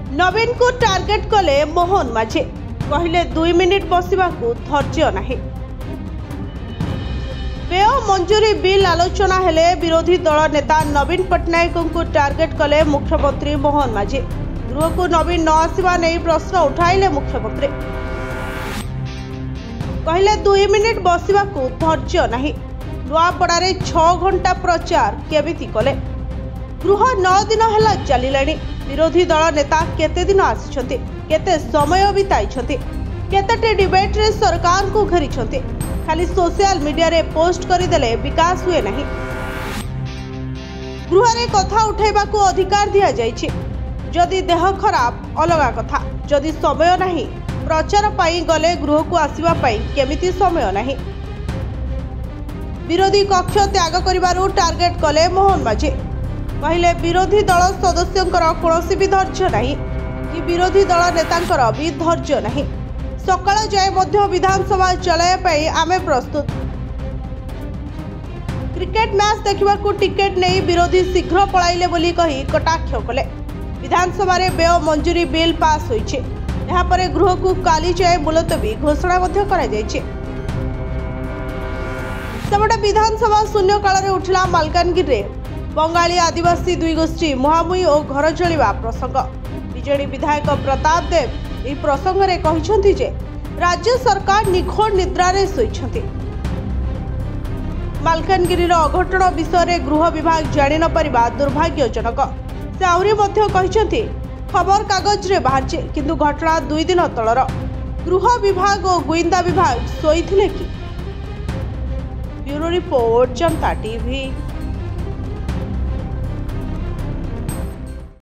नवीन को टार्गेट कले मोहन माझी कहले 2 मिनिट बसवा धैर्य नहीं। व्यय मंजूरी बिल आलोचना हेले विरोधी दल नेता नवीन पट्टनायक को टार्गेट कले मुख्यमंत्री मोहन माझी। गृह को नवीन न आसवा नहीं प्रश्न उठाइले मुख्यमंत्री कहले 2 मिनिट बसवा धैर्य नहीं। नुआपड़े 6 घंटा प्रचार केमिति कले। गृह 9 दिन है चलिलानी। विरोधी दल नेता केते दिन आसिछन्ति, केते समय बिताइछन्ति, केतेटे डिबेट रे सरकार को घेरिछन्ति। खाली सोशल मीडिया रे पोस्ट करदेले विकास हुए नहीं। गृह रे कथा उठाइबा को अधिकार दिया जाइछि। जदि देह खराब अलगा कथा, जदि समय नहीं प्रचार पाई गले गृह को आसीबा पाई केमिति समय नहीं। विरोधी कक्ष त्याग करिबारु टार्गेट कले मोहन माझी। कहले विरोधी दल सदस्यंकर कौनसी भी धैर्य नहीं कि विरोधी दल नेतांकर भी धैर्य नहीं। सकाळ जाए मध्य विधानसभा चलाया पाई आमे प्रस्तुत। क्रिकेट मैच देखा टिकेट नहीं विरोधी शीघ्र पलाइले बोली कही कटाक्ष कले। विधानसभा रे व्यय मंजूरी बिल पास होइछे। यहाँ पर गृह को काली जाए मुलतवी घोषणा करा जाइछे। सेपटे विधानसभा शून्यकाल रे उठिला मालकानगिरी रे बंगाली आदिवासी दुई गोष्ठी मुहांमुही और घर चलिबा प्रसंग। बीजेडी विधायक प्रताप देव यह प्रसंग रे कहिसंति जे राज्य सरकार निखोड़ निद्रा रे सोइछंति। मालकानगिरी रो अघटन विषय रे गृह विभाग जानि न परिबा दुर्भाग्यजनक। से आउरी मध्य कहिसंति खबर कागज रे बाहरचे किंतु घटना 2 दिन तलर। गृह विभाग और गुइंदा विभाग सोइथिले कि? ब्यूरो रिपोर्ट जनता टीवी।